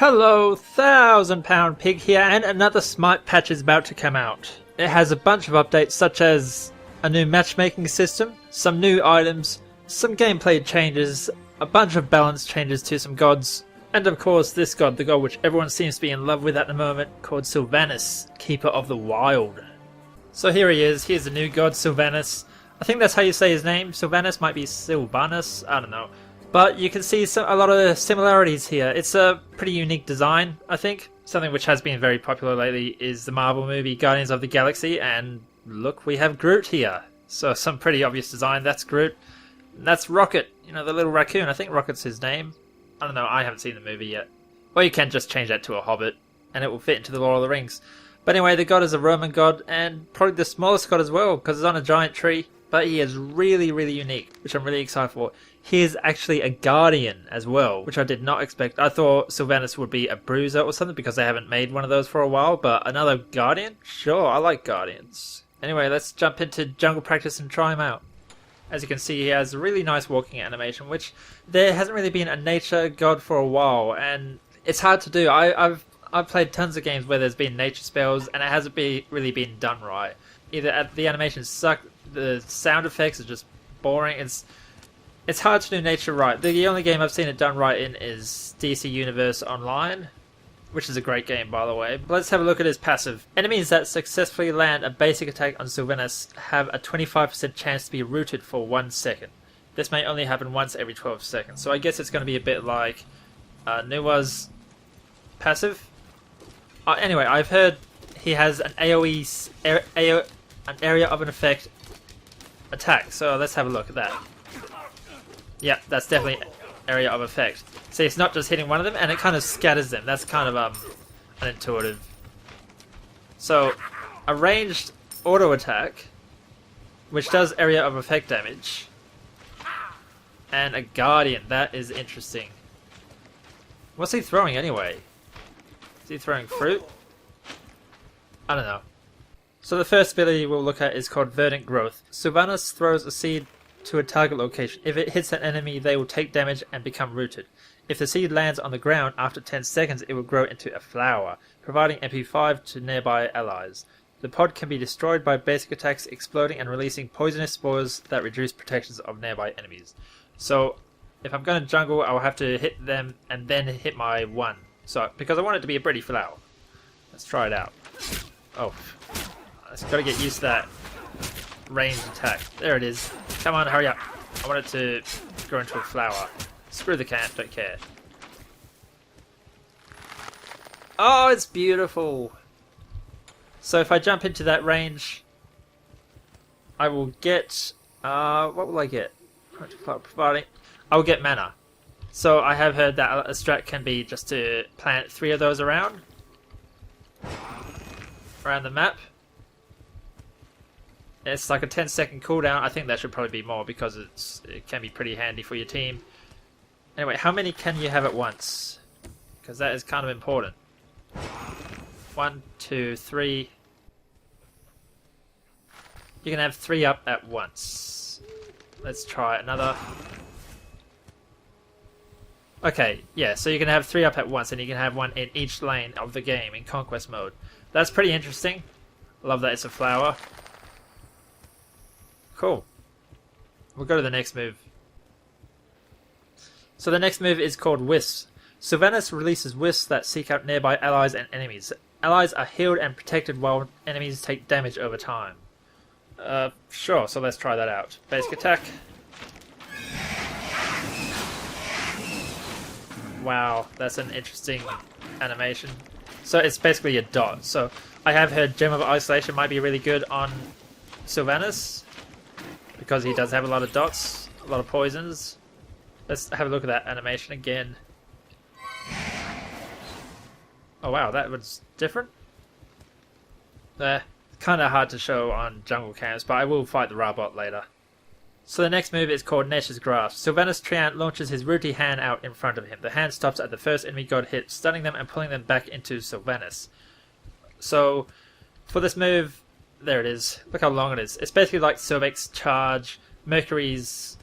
Hello, ThousandPoundPig here, and another Smite patch is about to come out. It has a bunch of updates such as a new matchmaking system, some new items, some gameplay changes, a bunch of balance changes to some gods, and of course this god, the god which everyone seems to be in love with at the moment, called Sylvanas, Keeper of the Wild. So here he is, here's the new god Sylvanas. I think that's how you say his name. Sylvanas might be Sylvanas, I don't know. But you can see a lot of similarities here. It's a pretty unique design, I think. Something which has been very popular lately is the Marvel movie Guardians of the Galaxy, and look, we have Groot here. So some pretty obvious design. That's Groot. That's Rocket, you know, the little raccoon. I think Rocket's his name. I don't know, I haven't seen the movie yet. Or you can just change that to a hobbit, and it will fit into the Lord of the Rings. But anyway, the god is a Roman god, and probably the smallest god as well, because it's on a giant tree. But he is really, really unique, which I'm really excited for. He is actually a Guardian as well, which I did not expect. I thought Sylvanas would be a Bruiser or something because they haven't made one of those for a while, but another Guardian? Sure, I like Guardians. Anyway, let's jump into jungle practice and try him out. As you can see, he has a really nice walking animation, which there hasn't really been a nature god for a while, and it's hard to do. I've played tons of games where there's been nature spells, and it hasn't really been done right. Either the animations suck, the sound effects are just boring. It's hard to do nature right. The only game I've seen it done right in is DC Universe Online, which is a great game, by the way. But let's have a look at his passive. Enemies that successfully land a basic attack on Sylvanas have a 25% chance to be rooted for 1 second. This may only happen once every 12 seconds, so I guess it's going to be a bit like Nuwa's passive. Anyway, I've heard he has an AoE, an area of an effect attack, so let's have a look at that. Yeah, that's definitely area of effect. See, it's not just hitting one of them, and it kind of scatters them. That's kind of unintuitive. So, a ranged auto attack, which does area of effect damage, and a Guardian. That is interesting. What's he throwing anyway? Is he throwing fruit? I don't know. So the first ability we'll look at is called Verdant Growth. Sylvanas throws a seed to a target location. If it hits an enemy, they will take damage and become rooted. If the seed lands on the ground after 10 seconds, it will grow into a flower, providing MP5 to nearby allies. The pod can be destroyed by basic attacks, exploding and releasing poisonous spores that reduce protections of nearby enemies. So, if I'm going to jungle, I'll have to hit them and then hit my one. So, because I want it to be a pretty flower. Let's try it out. Oh. I've got to get used to that ranged attack. There it is. Come on, hurry up. I want it to grow into a flower. Screw the cat, don't care. Oh, it's beautiful. So if I jump into that range, I will get... what will I get? Providing, I will get mana. So I have heard that a strat can be just to plant 3 of those around the map. It's like a 10-second cooldown. I think that should probably be more because it can be pretty handy for your team. Anyway, how many can you have at once? Because that is kind of important. 1, 2, 3. You can have 3 up at once. Let's try another. Okay, yeah, so you can have 3 up at once and you can have 1 in each lane of the game in Conquest mode. That's pretty interesting. Love that it's a flower. Cool. We'll go to the next move. So the next move is called Wisps. Sylvanas releases wisps that seek out nearby allies and enemies. Allies are healed and protected while enemies take damage over time. Sure, so let's try that out. Basic attack. Wow, that's an interesting animation. So it's basically a dot. So I have heard Gem of Isolation might be really good on Sylvanas, because he does have a lot of dots, a lot of poisons. Let's have a look at that animation again. Oh wow, that was different. Kind of hard to show on jungle camps, but I will fight the robot later. So the next move is called Nature's Grasp. Sylvanas Treant launches his rooty hand out in front of him. The hand stops at the first enemy god hit, stunning them and pulling them back into Sylvanas. So for this move, there it is. Look how long it is. It's basically like Sylvex's charge, Mercury's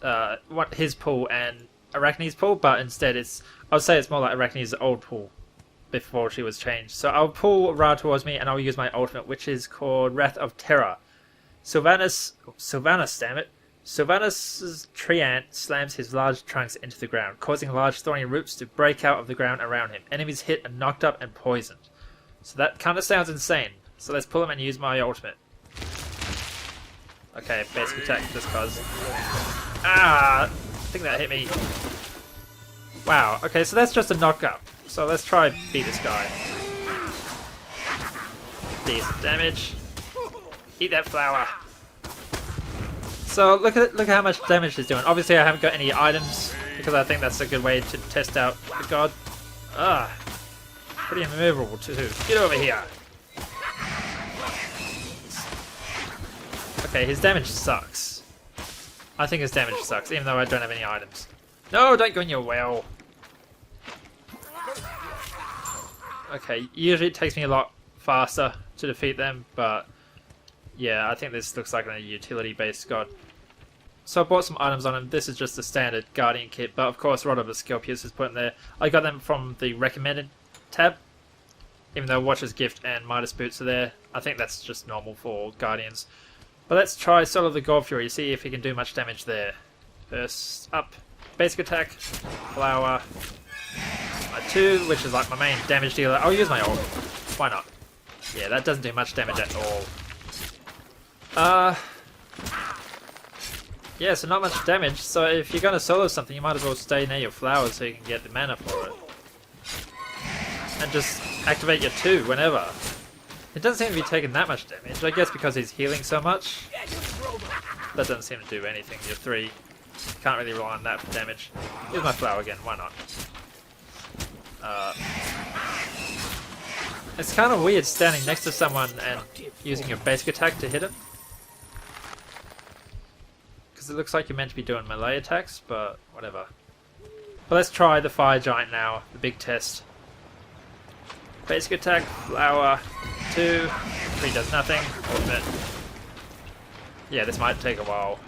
his pull, and Arachne's pull, but instead I would say it's more like Arachne's old pull. before she was changed. So I'll pull Ra towards me and I'll use my ultimate, which is called Wrath of Terror. Sylvanus, damn it. Sylvanus' tree ant slams his large trunks into the ground, causing large thorny roots to break out of the ground around him. Enemies hit are knocked up and poisoned. So that kind of sounds insane. So let's pull him and use my ultimate. Okay, basic attack just cause. Ah! I think that hit me. Wow, okay, so that's just a knock-up. So let's try beat this guy. Decent damage. Eat that flower. So look at how much damage he's doing. Obviously I haven't got any items because I think that's a good way to test out the god. Ah, pretty immovable too. Get over here. Okay, his damage sucks. I think his damage sucks, even though I don't have any items. No, don't go in your well. Okay, usually it takes me a lot faster to defeat them, but yeah, I think this looks like a utility-based god. So I bought some items on him. This is just the standard Guardian kit, but of course Rod of Asclepius is put in there. I got them from the recommended tab, even though Watcher's Gift and Midas Boots are there. I think that's just normal for Guardians. But let's try Soul of the God Fury, see if he can do much damage there. First up, basic attack, flower, my 2, which is like my main damage dealer. I'll use my ult. Why not? Yeah, that doesn't do much damage at all. Yeah, so not much damage, so if you're going to solo something, you might as well stay near your flowers so you can get the mana for it. And just activate your 2 whenever. It doesn't seem to be taking that much damage, I guess because he's healing so much. That doesn't seem to do anything, your 3. Can't really rely on that for damage. Here's my flower again, why not? It's kind of weird standing next to someone and using your basic attack to hit him. Because it looks like you're meant to be doing melee attacks, but whatever. But let's try the fire giant now, the big test. Basic attack, flower, 2, 3 does nothing, ultimate. Yeah, this might take a while.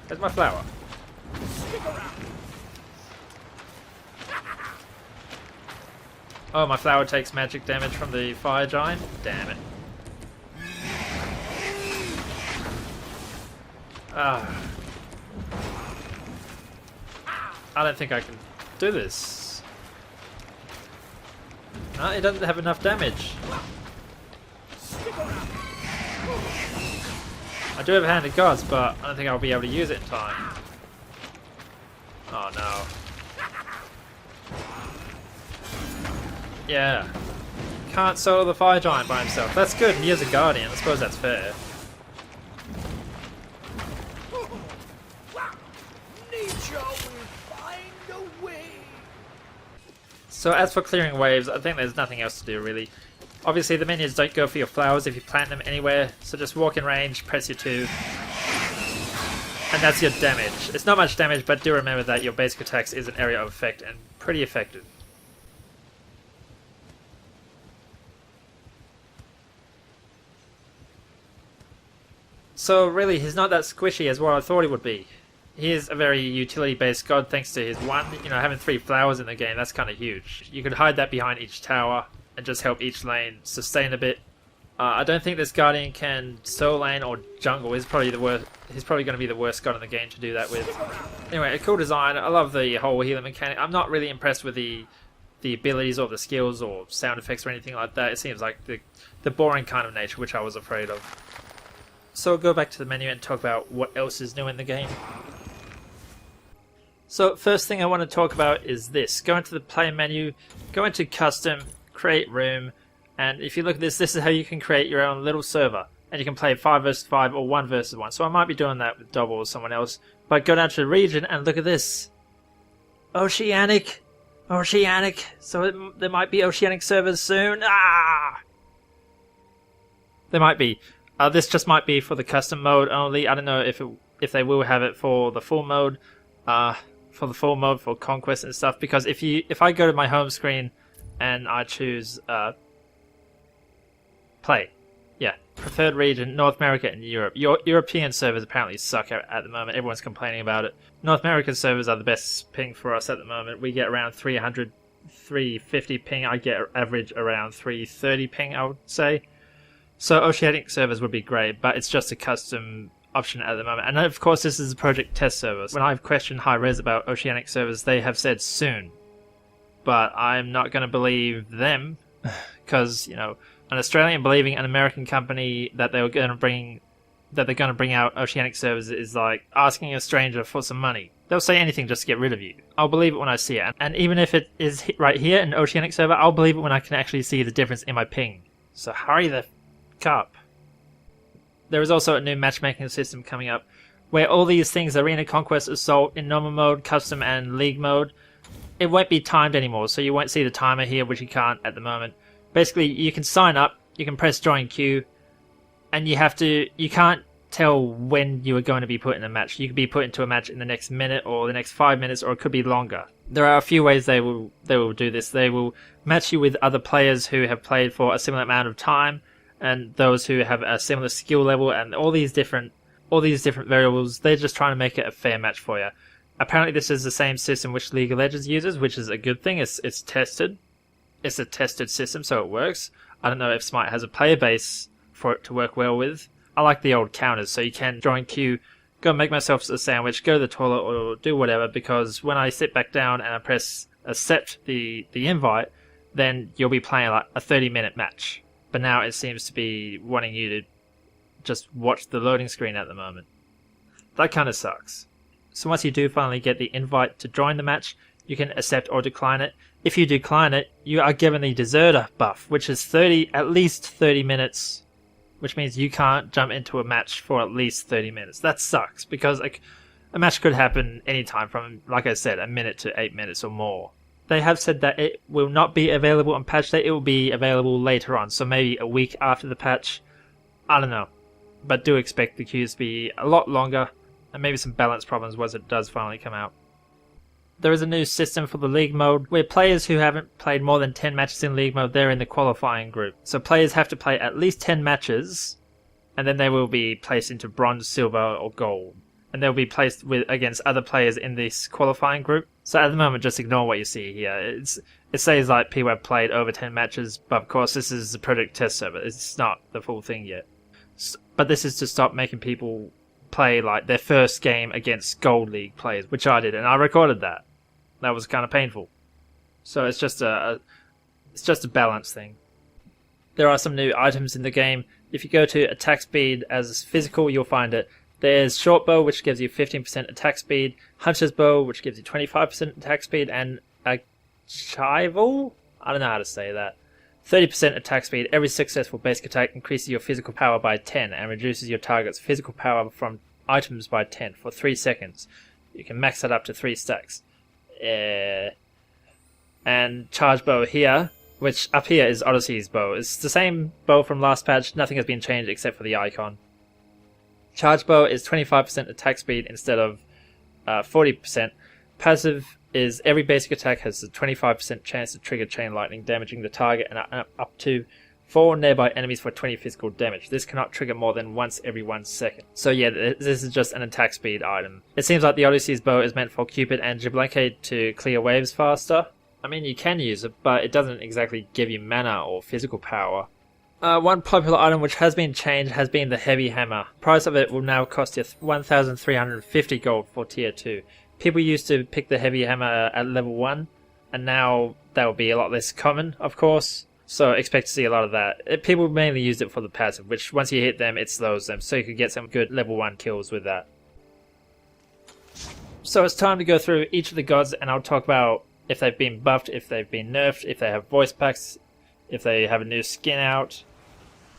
There's my flower. Oh, my flower takes magic damage from the fire giant? Damn it. Ah. I don't think I can do this. No, it doesn't have enough damage. I do have a Hand of Gods, but I don't think I'll be able to use it in time. Oh no. Yeah. Can't solo the fire giant by himself. That's good, he is a guardian, I suppose that's fair. So as for clearing waves, I think there's nothing else to do really. Obviously the minions don't go for your flowers if you plant them anywhere, so just walk in range, press your 2, and that's your damage. It's not much damage, but do remember that your basic attacks is an area of effect and pretty effective. So really, he's not that squishy as what I thought he would be. He is a very utility-based god thanks to his having 3 flowers in the game, that's kind of huge. You could hide that behind each tower and just help each lane sustain a bit. I don't think this Guardian can solo lane or jungle. He's probably the worst. He's probably going to be the worst god in the game to do that with. Anyway, a cool design. I love the whole healing mechanic. I'm not really impressed with the abilities or the skills or sound effects or anything like that. It seems like the boring kind of nature, which I was afraid of. So I'll go back to the menu and talk about what else is new in the game. So first thing I want to talk about is this. Go into the play menu, go into custom, create room, and if you look at this, this is how you can create your own little server. And you can play 5 versus 5 or 1 versus 1. So I might be doing that with Double or someone else. But go down to the region and look at this. Oceanic! Oceanic! So there might be Oceanic servers soon. Ah! There might be. This just might be for the custom mode only. I don't know if they will have it for the full mode. For Conquest and stuff. Because if I go to my home screen and I choose play. Yeah, preferred region, North America and Europe. European servers apparently suck at the moment. Everyone's complaining about it. North American servers are the best ping for us at the moment. We get around 300 350 ping. I get average around 330 ping, I would say. So Oceanic servers would be great, but it's just a custom option at the moment. And of course this is a project test server. When I've questioned Hi-Rez about Oceanic servers, they have said soon. But I'm not going to believe them, because, you know, an Australian believing an American company that they're going to bring out Oceanic servers is like asking a stranger for some money. They'll say anything just to get rid of you. I'll believe it when I see it. And even if it is right here, an Oceanic server, I'll believe it when I can actually see the difference in my ping. So hurry the up. There is also a new matchmaking system coming up where all these things, Arena, Conquest, Assault, in normal mode, custom and league mode, it won't be timed anymore, so you won't see the timer here, which you can't at the moment. Basically, you can sign up, you can press join queue, and you can't tell when you are going to be put in a match. You could be put into a match in the next minute or the next 5 minutes, or it could be longer. There are a few ways they will do this. They will match you with other players who have played for a similar amount of time, and those who have a similar skill level, and all these different variables. They're just trying to make it a fair match for you. Apparently this is the same system which League of Legends uses, which is a good thing. It's tested. It's a tested system, so it works. I don't know if Smite has a player base for it to work well with. I like the old counters, so you can join queue, go make myself a sandwich, go to the toilet, or do whatever, because when I sit back down and I press accept the invite, then you'll be playing like a 30-minute match. But now it seems to be wanting you to just watch the loading screen at the moment. That kind of sucks. So once you do finally get the invite to join the match, you can accept or decline it. If you decline it, you are given the deserter buff, which is at least 30 minutes, which means you can't jump into a match for at least 30 minutes. That sucks, because a match could happen anytime from, like I said, a minute to 8 minutes or more. They have said that it will not be available on patch day. It will be available later on, so maybe a week after the patch. I don't know. But do expect the queues to be a lot longer, and maybe some balance problems once it does finally come out. There is a new system for the league mode, where players who haven't played more than 10 matches in league mode, they're in the qualifying group. So players have to play at least 10 matches, and then they will be placed into bronze, silver, or gold. And they'll be placed against other players in this qualifying group. So at the moment, just ignore what you see here. It says like people have played over 10 matches, but of course this is a project test server. It's not the full thing yet. But this is to stop making people play like their first game against Gold League players, which I did, and I recorded that. That was kind of painful. So it's just a balance thing. There are some new items in the game. If you go to attack speed as physical, you'll find it. There's short bow, which gives you 15% attack speed, hunter's bow, which gives you 25% attack speed, and a chival? I don't know how to say that. 30% attack speed. Every successful basic attack increases your physical power by 10 and reduces your target's physical power from items by 10 for 3 seconds. You can max that up to 3 stacks. And charge bow here, which up here is Odyssey's bow. It's the same bow from last patch. Nothing has been changed except for the icon. Charge bow is 25% attack speed instead of 40%. Passive is every basic attack has a 25% chance to trigger chain lightning, damaging the target and up to 4 nearby enemies for 20 physical damage. This cannot trigger more than once every 1 second. So yeah, this is just an attack speed item. It seems like the Odyssey's bow is meant for Cupid and Jablanque to clear waves faster. I mean, you can use it, but it doesn't exactly give you mana or physical power. One popular item which has been changed has been the Heavy Hammer. The price of it will now cost you 1,350 gold for tier 2. People used to pick the Heavy Hammer at level 1, and now that will be a lot less common, of course. So expect to see a lot of that. People mainly used it for the passive, which once you hit them, it slows them, so you could get some good level 1 kills with that. So it's time to go through each of the gods, and I'll talk about if they've been buffed, if they've been nerfed, if they have voice packs, if they have a new skin out.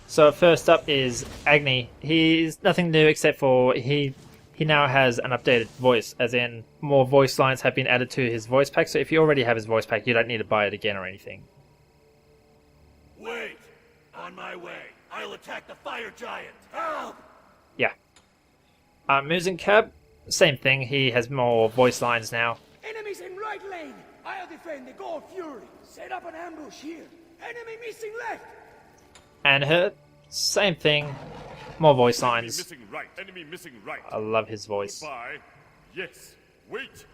So first up is Agni. He's nothing new except for he now has an updated voice, as in more voice lines have been added to his voice pack. So if you already have his voice pack, you don't need to buy it again or anything. Wait! On my way. I'll attack the fire giant. Help! Yeah. Muzenkab, same thing. He has more voice lines now. Enemies in right lane. I'll defend the Gold Fury. Set up an ambush here. Enemy missing left. And her, same thing. More voice lines. Enemy missing right. Enemy missing right. I love his voice. Goodbye. Yes. Wait.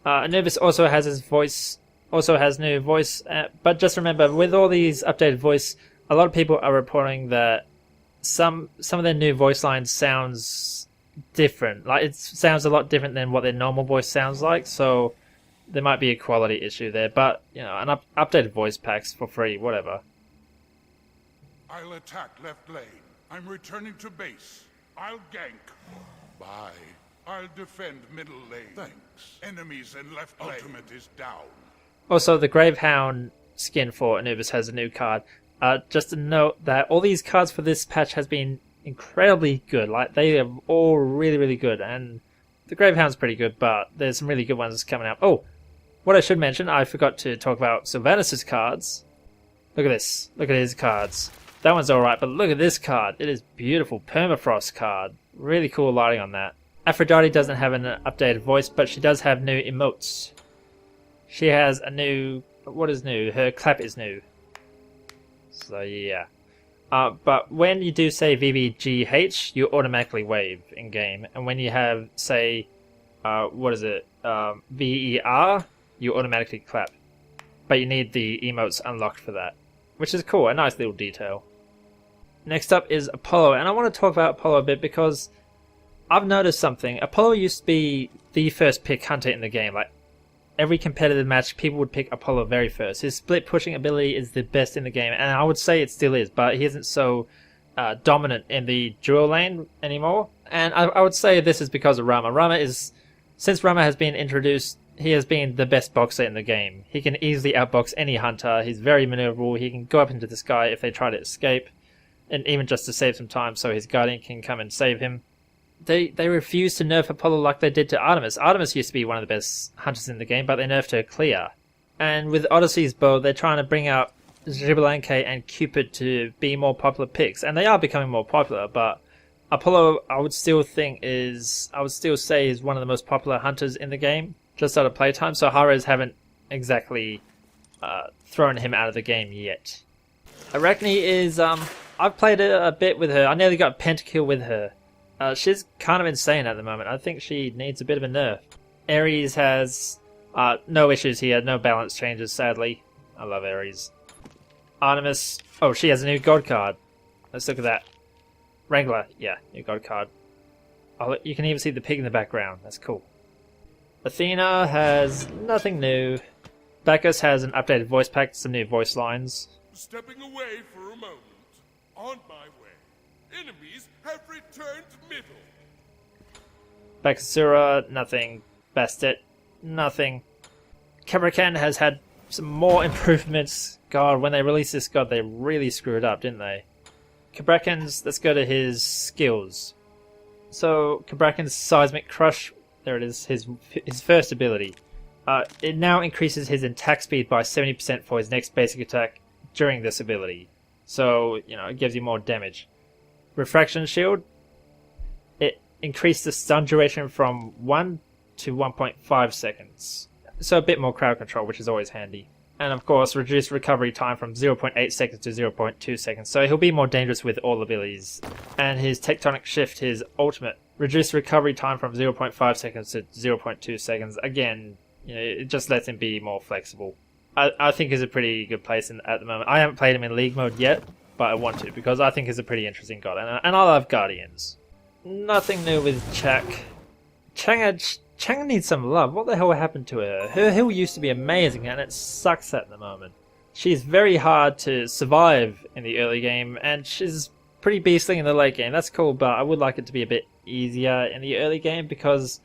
Anubis also has his voice also has new voice, but just remember, with all these updated voice, a lot of people are reporting that some of their new voice lines sounds different. Like, it sounds a lot different than what their normal voice sounds like, so there might be a quality issue there. But, you know, an updated voice packs for free, whatever. I'll attack left lane. I'm returning to base. I'll gank. Bye. I'll defend middle lane. Thanks. Enemies in left lane. Ultimate is down. Also, the Gravehound skin for Anubis has a new card. Just to note that all these cards for this patch has been incredibly good. Like, they are all really, really good. And the Gravehound's pretty good, but there's some really good ones coming out. Oh, what I should mention, I forgot to talk about Sylvanas' cards. Look at this. Look at his cards. That one's alright, but look at this card. It is beautiful. Permafrost card. Really cool lighting on that. Aphrodite doesn't have an updated voice, but she does have new emotes. She has a new... What is new? Her clap is new. So, yeah. But when you do say VVGH, you automatically wave in-game. And when you have, say, what is it? VER, you automatically clap. But you need the emotes unlocked for that. Which is cool, a nice little detail. Next up is Apollo, and I want to talk about Apollo a bit because I've noticed something. Apollo used to be the first pick hunter in the game. Like, every competitive match, people would pick Apollo very first. His split pushing ability is the best in the game, and I would say it still is, but he isn't so dominant in the dual lane anymore. And I would say this is because of Rama. Since Rama has been introduced, he has been the best boxer in the game. He can easily outbox any hunter. He's very maneuverable. He can go up into the sky if they try to escape, and even just to save some time so his guardian can come and save him. They refuse to nerf Apollo like they did to Artemis. Artemis used to be one of the best hunters in the game, but they nerfed her clear. And with Odyssey's bow, they're trying to bring out Xbalanque and Cupid to be more popular picks, and they are becoming more popular, but Apollo, I would still say is one of the most popular hunters in the game, just out of playtime, so Hi-Rez haven't exactly thrown him out of the game yet. Arachne is, I've played a bit with her. I nearly got a pentakill with her. She's kind of insane at the moment. I think she needs a bit of a nerf. Ares has no issues here, no balance changes, sadly. I love Ares. Artemis, oh, she has a new god card. Let's look at that. Wrangler, yeah, new god card. Oh, you can even see the pig in the background. That's cool. Athena has nothing new. Bacchus has an updated voice pack, some new voice lines. Stepping away for a moment. On my way. Enemies have returned middle. Bakasura, nothing. Bastet, nothing. Kumbhakarna has had some more improvements. God, when they released this god, they really screwed up, didn't they? Kumbhakarna's, let's go to his skills. So, Kumbhakarna's Seismic Crush, there it is, his first ability. It now increases his attack speed by 70% for his next basic attack during this ability. So, you know, it gives you more damage. Refraction Shield, it increased the stun duration from 1 to 1.5 seconds. So a bit more crowd control, which is always handy. And of course, reduced recovery time from 0.8 seconds to 0.2 seconds, so he'll be more dangerous with all abilities. And his Tectonic Shift, his ultimate, reduced recovery time from 0.5 seconds to 0.2 seconds. Again, you know, it just lets him be more flexible. I think he's a pretty good place at the moment. I haven't played him in League mode yet, but I want to, because I think he's a pretty interesting god, and I love Guardians. Nothing new with Chak. Chang needs some love. What the hell happened to her? Her heal used to be amazing, and it sucks at the moment. She's very hard to survive in the early game, and she's pretty beastly in the late game. That's cool, but I would like it to be a bit easier in the early game, because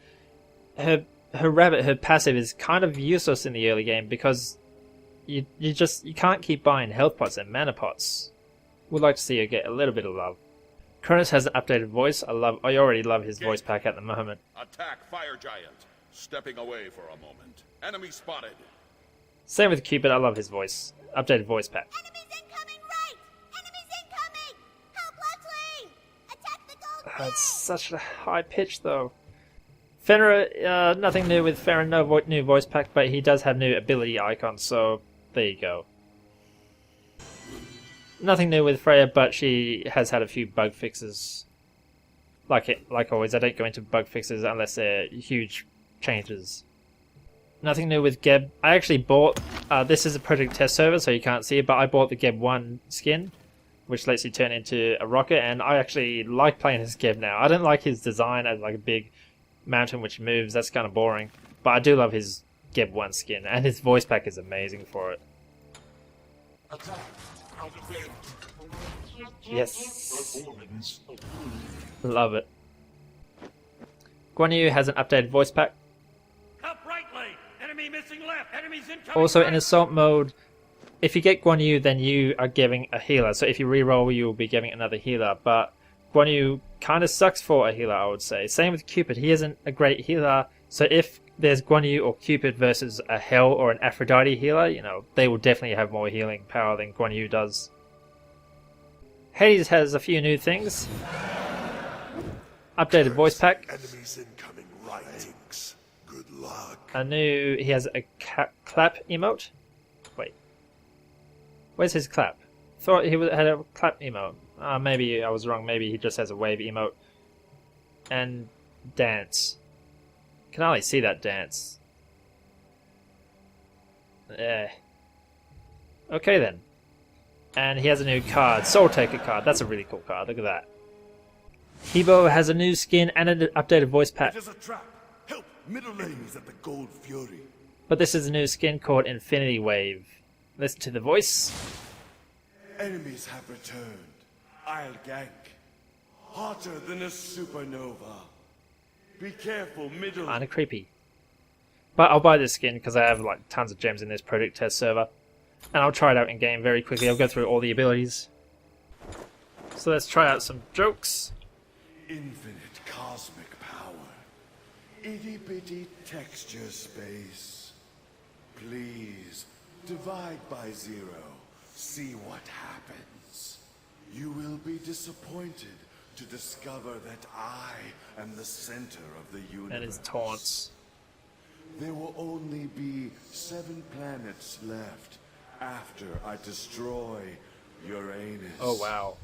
her rabbit, her passive, is kind of useless in the early game, because you can't keep buying health pots and mana pots. Would like to see her get a little bit of love. Cronus has an updated voice. I already love his voice pack at the moment. Attack Fire Giant. Stepping away for a moment. Enemy spotted. Same with Cupid. I love his voice. Updated voice pack. Enemies incoming right! Enemies incoming! Help left lane! Attack the gold It's such a high pitch though. Fenrir, nothing new with Fenrir. No new voice pack, but he does have new ability icons. So there you go. Nothing new with Freya, but she has had a few bug fixes. Like always, I don't go into bug fixes unless they're huge changes. Nothing new with Geb. I actually bought, this is a project test server so you can't see it, but I bought the Geb 1 skin, which lets you turn into a rocket, and I actually like playing as Geb now. I don't like his design as like a big mountain which moves, that's kind of boring, but I do love his Geb 1 skin, and his voice pack is amazing for it. Yes. Love it. Guan Yu has an updated voice pack. Help right lane. Enemy missing left. Enemies incoming. Also, right. in assault mode, if you get Guan Yu, then you are giving a healer. So if you reroll, you will be giving another healer. But Guan Yu kind of sucks for a healer, I would say. Same with Cupid. He isn't a great healer. So if there's Guan Yu or Cupid versus a Hell or an Aphrodite healer, you know, they will definitely have more healing power than Guan Yu does. Hades has a few new things. Updated voice pack. Enemies incoming right. Thanks. Good luck. He has a clap emote. Wait. Where's his clap? Thought he had a clap emote. Maybe I was wrong. Maybe he just has a wave emote. And dance. Can hardly see that dance. Yeah. Okay then. And he has a new card, Soul Taker card. That's a really cool card. Look at that. Hebo has a new skin and an updated voice pack. It is a trap. Help! Middle lane is at the Gold Fury. But this is a new skin called Infinity Wave. Listen to the voice. Enemies have returned. I'll gank. Hotter than a supernova. Be careful, middle. Kinda creepy. But I'll buy this skin because I have like tons of gems in this project test server. And I'll try it out in game very quickly. I'll go through all the abilities. So let's try out some jokes. Infinite cosmic power. Itty bitty texture space. Please, divide by 0. See what happens. You will be disappointed to discover that I am the center of the universe. And his taunts. There will only be 7 planets left after I destroy Uranus. Oh wow.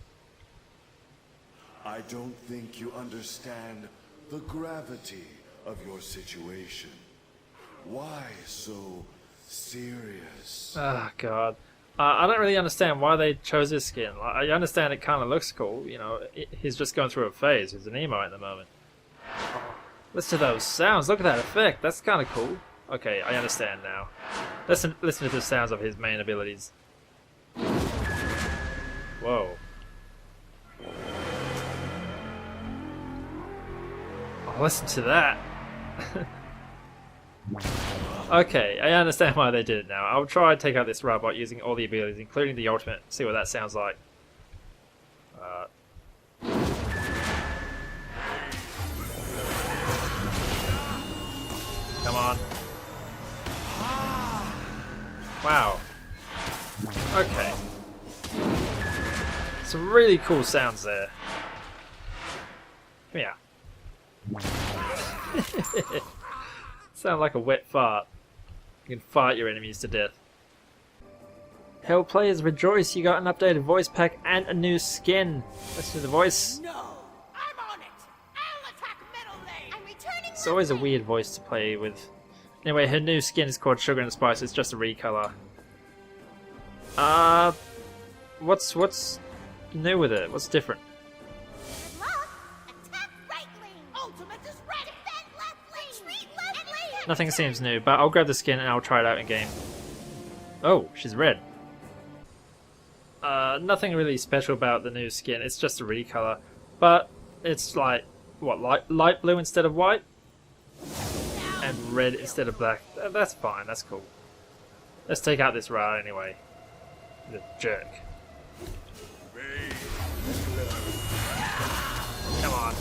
I don't think you understand the gravity of your situation. Why so serious? Ah, God. I don't really understand why they chose this skin. I understand it kind of looks cool. You know, he's just going through a phase. He's an emo at the moment. Oh, listen to those sounds. Look at that effect. That's kind of cool. Okay, I understand now. Listen to the sounds of his main abilities. Whoa. Oh, listen to that. Okay, I understand why they did it now. I'll try and take out this robot using all the abilities, including the ultimate, see what that sounds like. Come on. Wow. Okay. Some really cool sounds there. Yeah. Sound like a wet fart. You can fart your enemies to death. Hell players rejoice, you got an updated voice pack and a new skin. Listen to the voice. No! I'm on it! I'll attack middle lane! I'm returning. It's always a weird voice to play with. Anyway, her new skin is called Sugar and Spice, it's just a recolor. What's new with it? What's different? Good luck! Attack right lane! Ultimate is ready! Defend left lane! Retreat left lane! Nothing seems new, but I'll grab the skin and I'll try it out in game. Oh, she's red. Nothing really special about the new skin, it's just a recolor. But it's like, what, light blue instead of white? And red instead of black. That's fine, that's cool. Let's take out this Ra anyway. The jerk. Come on.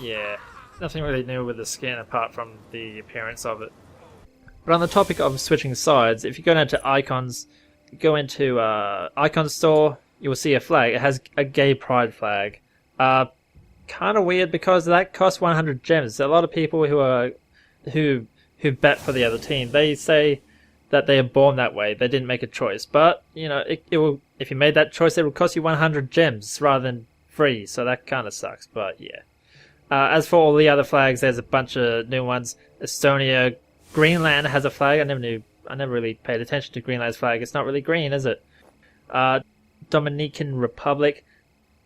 Yeah, nothing really new with the skin apart from the appearance of it. But on the topic of switching sides, if you go down to icons, go into icon store, you will see a flag. It has a gay pride flag. Kind of weird because that costs 100 gems. A lot of people who bet for the other team, they say that they are born that way. They didn't make a choice. But, you know, it will, if you made that choice, it would cost you 100 gems rather than free. So that kind of sucks, but yeah. As for all the other flags, there's a bunch of new ones. Estonia, Greenland has a flag. I never really paid attention to Greenland's flag. It's not really green, is it? Dominican Republic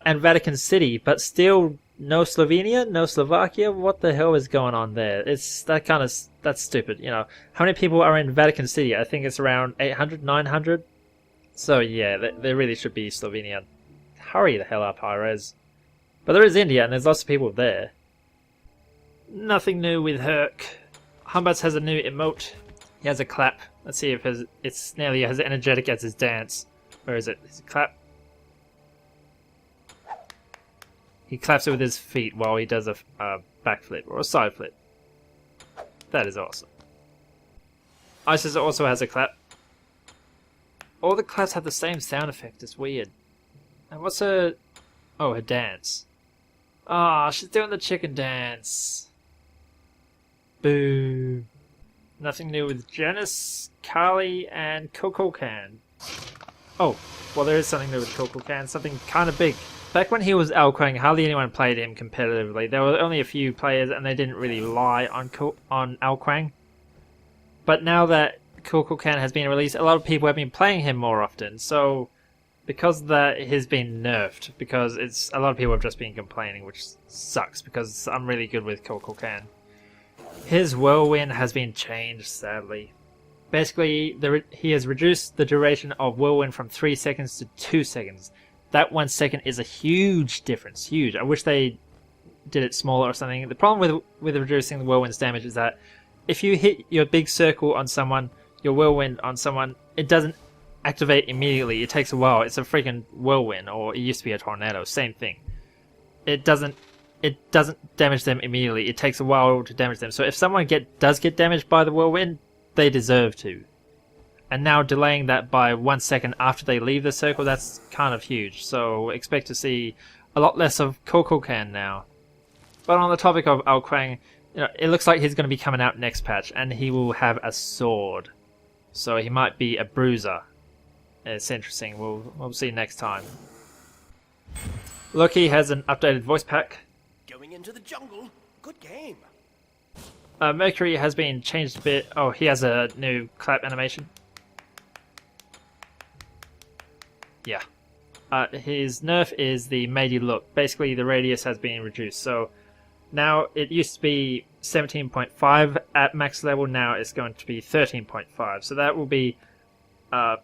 and Vatican City, but still no Slovenia, no Slovakia. What the hell is going on there? That's stupid. You know, how many people are in Vatican City? I think it's around 800, 900. So yeah, there really should be Slovenia. Hurry the hell up, Hi-Rez. But there is India, and there's lots of people there. Nothing new with Herc. Humbats has a new emote. He has a clap. Let's see if it's nearly as energetic as his dance. Where is it? His clap. He claps it with his feet while he does a backflip or a side flip. That is awesome. Isis also has a clap. All the claps have the same sound effect. It's weird. And what's her... Oh, her dance. Ah, she's doing the chicken dance. Boo. Nothing new with Janice, Carly, and Kumbhakarna. Oh, well, there is something new with Kumbhakarna. Something kind of big. Back when he was Alquang, hardly anyone played him competitively. There were only a few players, and they didn't really rely on Alquang. But now that Kumbhakarna has been released, a lot of people have been playing him more often. So, because of that, it has been nerfed. Because a lot of people have just been complaining, which sucks. Because I'm really good with Kumbhakarna. His whirlwind has been changed, sadly. Basically, he has reduced the duration of whirlwind from 3 seconds to 2 seconds. That 1 second is a huge difference. Huge. I wish they did it smaller or something. The problem with reducing the whirlwind's damage is that if you hit your big circle on someone, your whirlwind on someone, it doesn't activate immediately. It takes a while. It's a freaking whirlwind, or it used to be a tornado. Same thing. It doesn't damage them immediately. It takes a while to damage them. So if someone does get damaged by the whirlwind, they deserve to. And now delaying that by 1 second after they leave the circle, that's kind of huge. So expect to see a lot less of Kumbhakarna now. But on the topic of Alquang, you know, it looks like he's going to be coming out next patch, and he will have a sword. So he might be a bruiser. It's interesting. We'll see next time. Loki has an updated voice pack. Going into the jungle. Good game. Mercury has been changed a bit. Oh, he has a new clap animation. Yeah. His nerf is the Matey look. Basically, the radius has been reduced. So now it used to be 17.5 at max level. Now it's going to be 13.5. So that will be that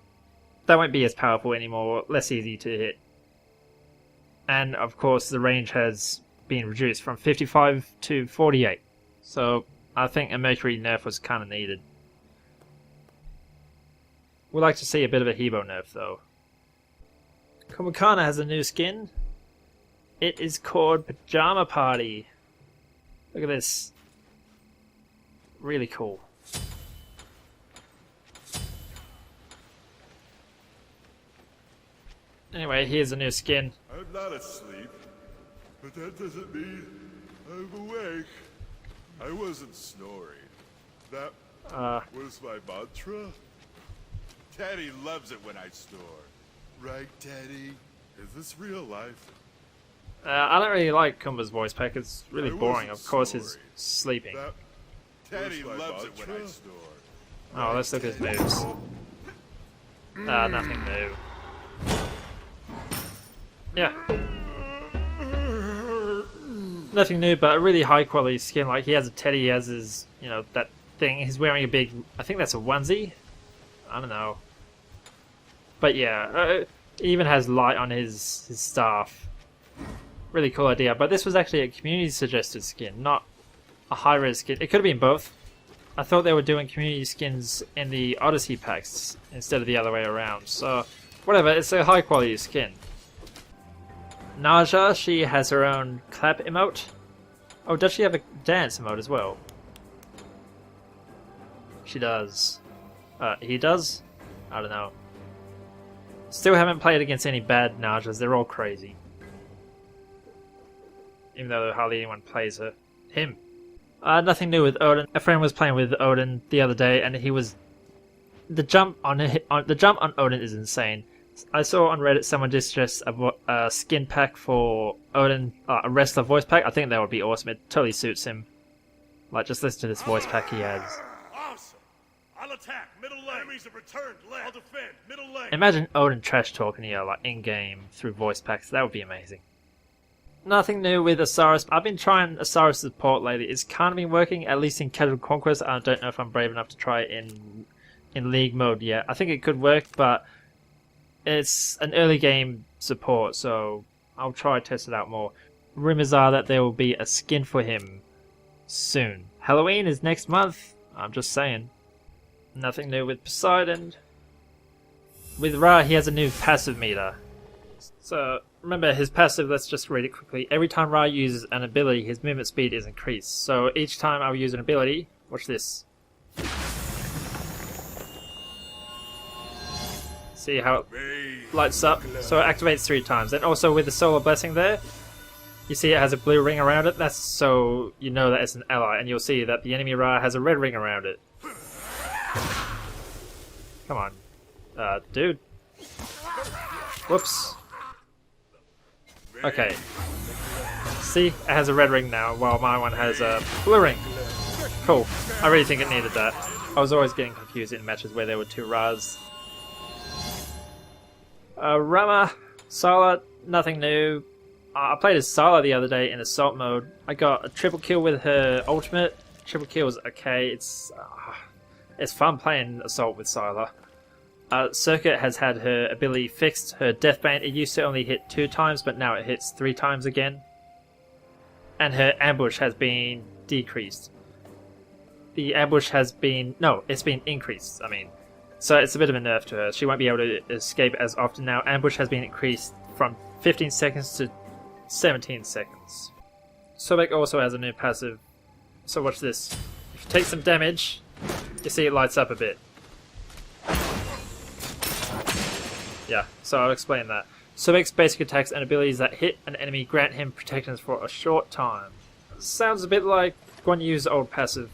won't be as powerful anymore. Less easy to hit. And of course, the range has been reduced from 55 to 48. So I think a Mercury nerf was kind of needed. We'd like to see a bit of a Hebo nerf though. Kumbhakarna has a new skin. It is called Pajama Party. Look at this. Really cool. Anyway, here's a new skin. I'm not asleep, but that doesn't mean I'm awake. I wasn't snoring. That was my mantra. Teddy loves it when I snore. Right, Teddy? Is this real life? I don't really like Kumba's voice pack. It's really boring. Of course, he's sleeping. Teddy loves it when I snore. Oh, let's look at his moves. Nothing new. Yeah. Nothing new, but a really high quality skin. Like, he has a Teddy, he has his, you know, that thing. He's wearing a big, I think that's a onesie? I don't know. But yeah, he even has light on his staff. Really cool idea. But this was actually a community suggested skin, not a Hi-Rez skin. It could have been both. I thought they were doing community skins in the Odyssey packs instead of the other way around. So, whatever, it's a high quality skin. Naja, she has her own clap emote. Oh, does she have a dance emote as well? She does. He does? I don't know. Still haven't played against any bad Najas, they're all crazy. Even though hardly anyone plays him. Nothing new with Odin. A friend was playing with Odin the other day and he was the jump on Odin is insane. I saw on Reddit someone just suggest a skin pack for Odin, a wrestler voice pack. I think that would be awesome. It totally suits him. Like, just listen to this voice pack he has. Awesome. I'll attack middle lane. Enemies have returned left. I'll defend middle lane. Imagine Odin trash talking here, like in game through voice packs. That would be amazing. Nothing new with Osiris. I've been trying Osiris support lately. It's kind of been working, at least in Casual Conquest. I don't know if I'm brave enough to try it in League mode yet. I think it could work, but it's an early game support, so I'll try to test it out more. Rumors are that there will be a skin for him soon. Halloween is next month. I'm just saying. Nothing new with Poseidon. With Ra, he has a new passive meter. So, remember his passive, let's just read it quickly. Every time Ra uses an ability, his movement speed is increased. So each time I use an ability, watch this. See how it lights up? So it activates 3 times. And also with the Solar Blessing there, you see it has a blue ring around it. That's so you know that it's an ally. And you'll see that the enemy Ra has a red ring around it. Come on. Dude. Whoops. Okay. See? It has a red ring now, while my one has a blue ring. Cool. I really think it needed that. I was always getting confused in matches where there were 2 Ras. Rama, Syla, nothing new. I played as Syla the other day in Assault mode. I got a triple kill with her ultimate. Triple kill is okay. It's fun playing Assault with Syla. Circuit has had her ability fixed, her Deathbane. It used to only hit 2 times, but now it hits 3 times again. And her ambush has been decreased. The ambush has been... No, it's been increased, I mean. So it's a bit of a nerf to her. She won't be able to escape as often now. Ambush has been increased from 15 seconds to 17 seconds. Sobek also has a new passive. So watch this. If you take some damage, you see it lights up a bit. Yeah, so I'll explain that. Sobek's basic attacks and abilities that hit an enemy grant him protection for a short time. Sounds a bit like Guan Yu's old passive.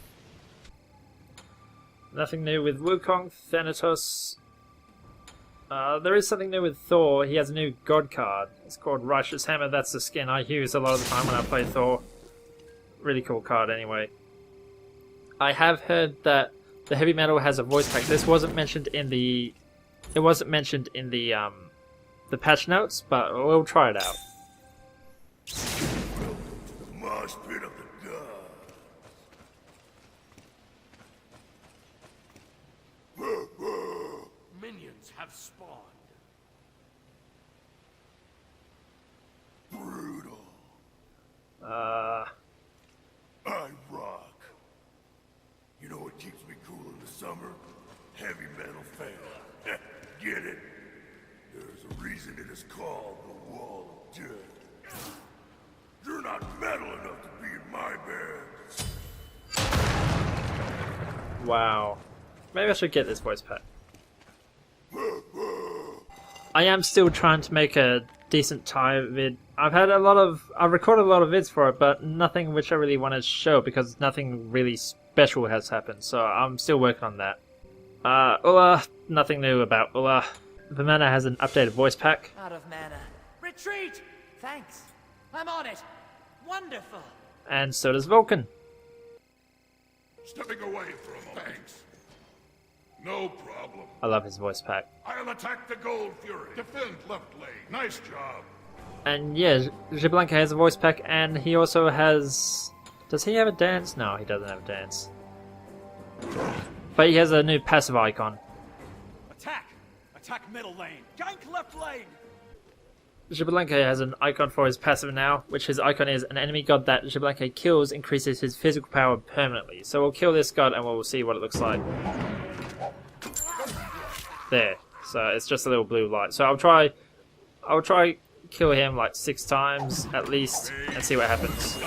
Nothing new with Wukong, Thanatos. There is something new with Thor. He has a new god card. It's called Righteous Hammer. That's the skin I use a lot of the time when I play Thor. Really cool card anyway. I have heard that the heavy metal has a voice pack. This wasn't mentioned in the... It wasn't mentioned in the patch notes, but we'll try it out. Mosh pit of the gods. Minions have spawned. Brutal. I rock. You know what keeps me cool in the summer? Heavy metal fan. Get it? There's a reason it is called the Wall of Death. You're not metal enough to be in my band. Wow. Maybe I should get this voice pack. I am still trying to make a decent tie vid. I've recorded a lot of vids for it, but nothing which I really want to show because nothing really special has happened, so I'm still working on that. Ulla, nothing new about Ulla. Vimana has an updated voice pack. Out of mana. Retreat! Thanks. I'm on it. Wonderful. And so does Vulcan. Stepping away for a moment. Thanks. No problem. I love his voice pack. I'll attack the Gold Fury. Defend left lane. Nice job. And yeah, Xbalanque has a voice pack, and he also has... Does he have a dance? No, he doesn't have a dance. But he has a new passive icon. Attack! Attack middle lane! Gank left lane! Xbalanque has an icon for his passive now, which his icon is an enemy god that Xbalanque kills increases his physical power permanently. So we'll kill this god and we'll see what it looks like. There. So it's just a little blue light. So I'll try kill him like 6 times at least and see what happens.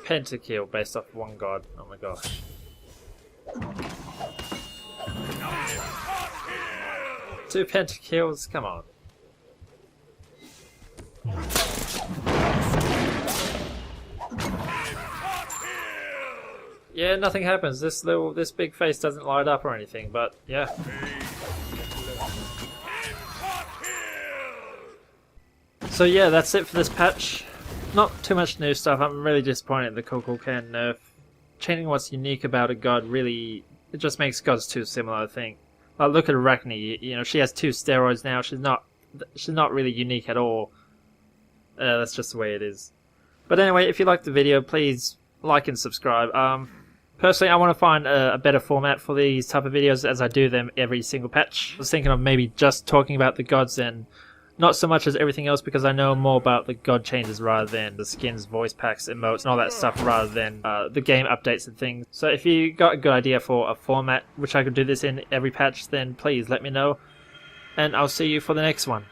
pentakill based off one god. Oh my gosh. Two pentakills? Come on. Yeah, nothing happens. This big face doesn't light up or anything, but yeah. So yeah, that's it for this patch. Not too much new stuff. I'm really disappointed in the Kumbhakarna nerf. Changing what's unique about a god really, it just makes gods too similar, I think. Like, look at Arachne, you know, she has 2 steroids now. She's not really unique at all. That's just the way it is. But anyway, if you liked the video, please like and subscribe. Personally, I want to find a better format for these type of videos as I do them every single patch. I was thinking of maybe just talking about the gods and not so much as everything else, because I know more about the god changes rather than the skins, voice packs, emotes, and all that stuff rather than the game updates and things. So if you got a good idea for a format which I could do this in every patch, then please let me know. And I'll see you for the next one.